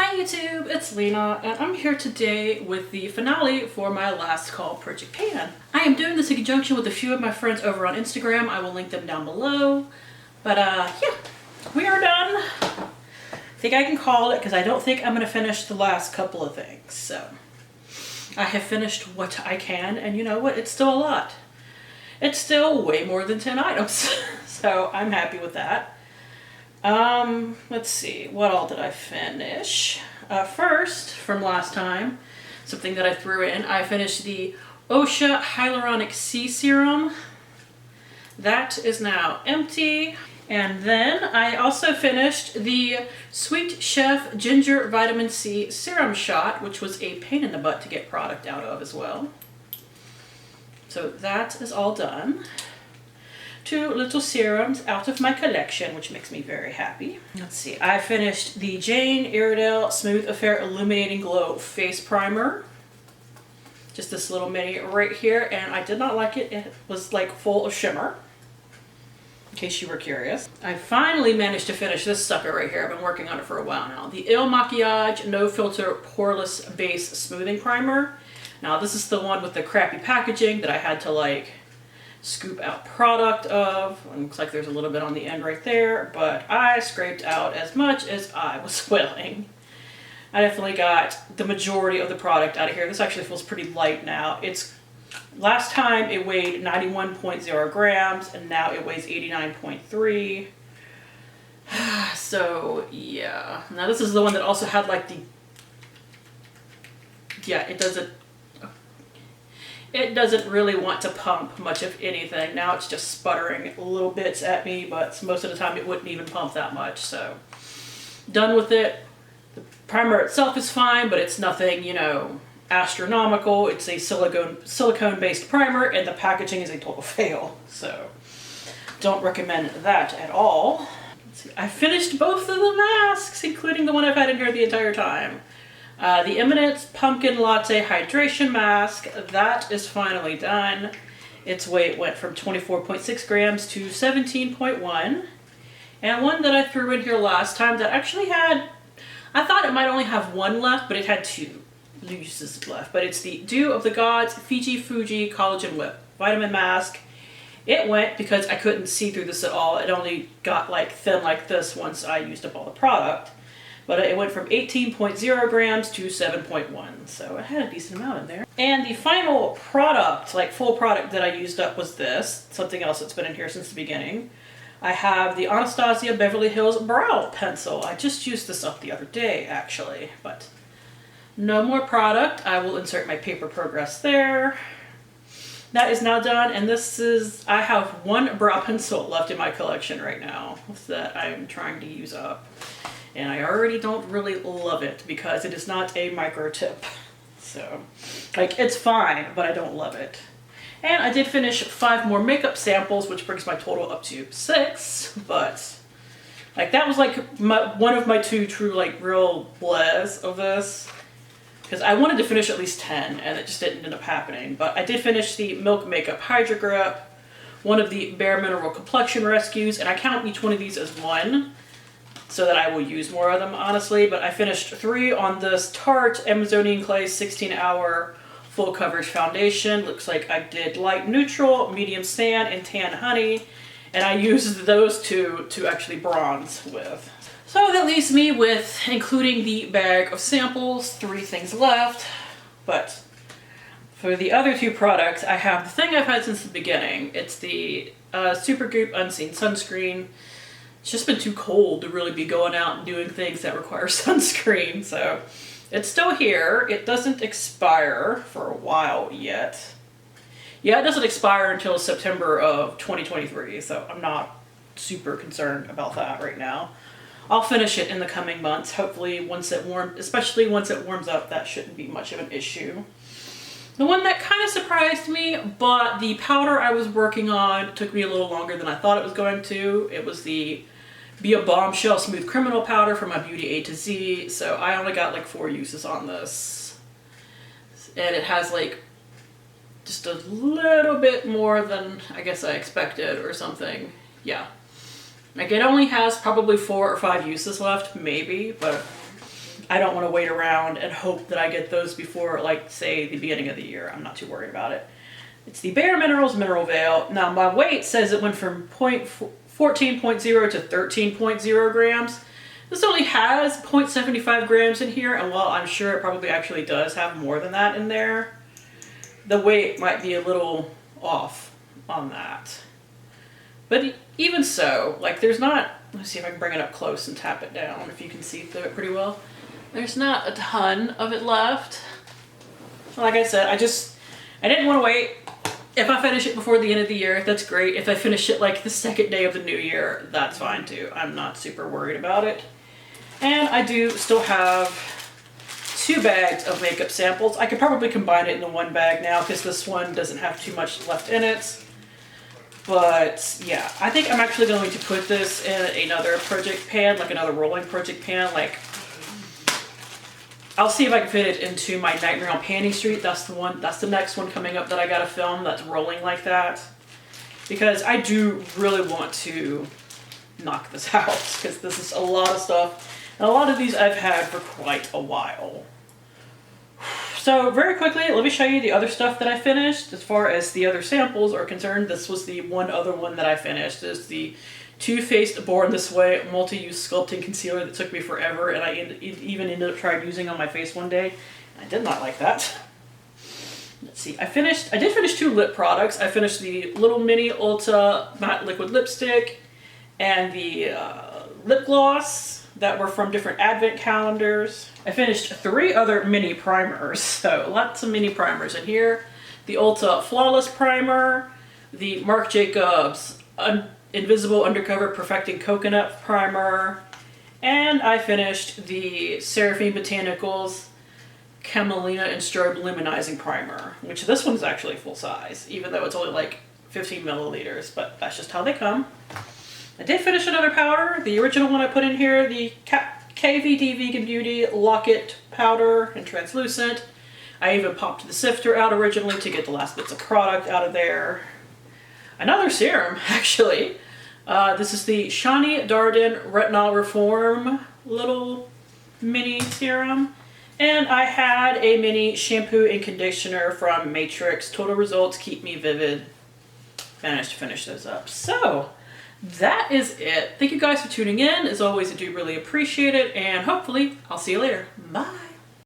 Hi YouTube, it's Lena, and I'm here today with the finale for my last call Project Pan. I am doing this in conjunction with a few of my friends over on Instagram. I will link them down below. But yeah, we are done. I think I can call it because I don't think I'm going to finish the last couple of things. So I have finished what I can, and you know what? It's still a lot. It's still way more than 10 items. So I'm happy with that. Let's see, what all did I finish? First, from last time, something that I threw in, I finished the OSHA Hyaluronic C Serum. That is now empty. And then I also finished the Sweet Chef Ginger Vitamin C Serum Shot, which was a pain in the butt to get product out of as well. So that is all done. 2 little serums out of my collection, which makes me very happy. Let's see, I finished the Jane Iredale Smooth Affair Illuminating Glow Face Primer. Just this little mini right here, and I did not like it. It was like full of shimmer, in case you were curious. I finally managed to finish this sucker right here. I've been working on it for a while now. The Il Makiage No Filter Poreless Base Smoothing Primer. Now this is the one with the crappy packaging that I had to like scoop out product of. It looks like there's a little bit on the end right there, but I scraped out as much as I was willing. I definitely got the majority of the product out of here. This actually feels pretty light now. Last time it weighed 91.0 grams and now it weighs 89.3. So yeah. Now this is the one that also had like it doesn't really want to pump much of anything. Now it's just sputtering little bits at me, but most of the time it wouldn't even pump that much. So done with it. The primer itself is fine, but it's nothing, you know, astronomical. It's a silicone-based primer, and the packaging is a total fail. So don't recommend that at all. Let's see. I finished both of the masks, including the one I've had in here the entire time. The Eminence Pumpkin Latte Hydration Mask, that is finally done. Its weight went from 24.6 grams to 17.1. And one that I threw in here last time that actually had, I thought it might only have one left, but it had 2 uses left. But it's the Dew of the Gods Fiji Fuji Collagen Whip Vitamin Mask. It went because I couldn't see through this at all. It only got like thin like this once I used up all the product. But it went from 18.0 grams to 7.1, so it had a decent amount in there. And the final product, like full product that I used up was this, something else that's been in here since the beginning. I have the Anastasia Beverly Hills Brow Pencil. I just used this up the other day, actually, but no more product. I will insert my paper progress there. That is now done, and I have 1 brow pencil left in my collection right now that I'm trying to use up. And I already don't really love it because it is not a micro tip. So, like, it's fine, but I don't love it. And I did finish 5 more makeup samples, which brings my total up to 6. But, like, that was, like, one of my 2 true, like, real blehs of this. Because I wanted to finish at least 10, and it just didn't end up happening. But I did finish the Milk Makeup Hydra Grip, one of the Bare Mineral Complexion Rescues, and I count each one of these as 1. So that I will use more of them, honestly. But I finished 3 on this Tarte Amazonian Clay 16-hour full coverage foundation. Looks like I did light neutral, medium sand, and tan honey. And I used those 2 to actually bronze with. So that leaves me with, including the bag of samples, 3 things left. But for the other 2 products, I have the thing I've had since the beginning. It's the Supergoop Unseen Sunscreen. It's just been too cold to really be going out and doing things that require sunscreen, so it's still here. It doesn't expire for a while yet. Yeah, it doesn't expire until September of 2023, so I'm not super concerned about that right now. I'll finish it in the coming months. Hopefully, especially once it warms up, that shouldn't be much of an issue. The one that kind of surprised me, but the powder I was working on took me a little longer than I thought it was going to. It was the Be a Bombshell Smooth Criminal Powder from my Beauty A to Z. So I only got like 4 uses on this. And it has like just a little bit more than I guess I expected or something. Yeah. Like it only has probably 4 or 5 uses left, maybe, but I don't want to wait around and hope that I get those before, like, say, the beginning of the year. I'm not too worried about it. It's the Bare Minerals Mineral Veil. Now, my weight says it went from 14.0 to 13.0 grams. This only has 0.75 grams in here, and while I'm sure it probably actually does have more than that in there, the weight might be a little off on that. But even so, like, there's not, let's see if I can bring it up close and tap it down, if you can see through it pretty well. There's not a ton of it left. Like I said, I didn't want to wait. If I finish it before the end of the year, that's great. If I finish it like the second day of the new year, that's fine too. I'm not super worried about it. And I do still have 2 bags of makeup samples. I could probably combine it into one bag now because this one doesn't have too much left in it. But yeah, I think I'm actually going to put this in another project pan, like another rolling project pan. Like, I'll see if I can fit it into my Nightmare on Panty Street. That's the next one coming up that I gotta film that's rolling like that. Because I do really want to knock this out, because this is a lot of stuff. And a lot of these I've had for quite a while. So very quickly, let me show you the other stuff that I finished. As far as the other samples are concerned, this was the one other one that I finished. This is the Too Faced Born This Way multi-use sculpting concealer that took me forever, and I even ended up trying using on my face one day. I did not like that. Let's see, I did finish 2 lip products. I finished the Little Mini Ulta Matte Liquid Lipstick and the lip gloss that were from different advent calendars. I finished 3 other mini primers, so lots of mini primers in here. The Ulta Flawless Primer, the Marc Jacobs Invisible Undercover Perfecting Coconut Primer, and I finished the Seraphine Botanicals Camelina and Strobe Luminizing Primer, which this one's actually full size, even though it's only like 15 milliliters, but that's just how they come. I did finish another powder, the original one I put in here, the KVD Vegan Beauty Locket Powder in Translucent. I even popped the sifter out originally to get the last bits of product out of there. Another serum, actually. This is the Shani Darden Retinol Reform little mini serum. And I had a mini shampoo and conditioner from Matrix. Total Results Keep Me Vivid. Managed to finish those up. So, that is it. Thank you guys for tuning in. As always, I do really appreciate it. And hopefully, I'll see you later. Bye.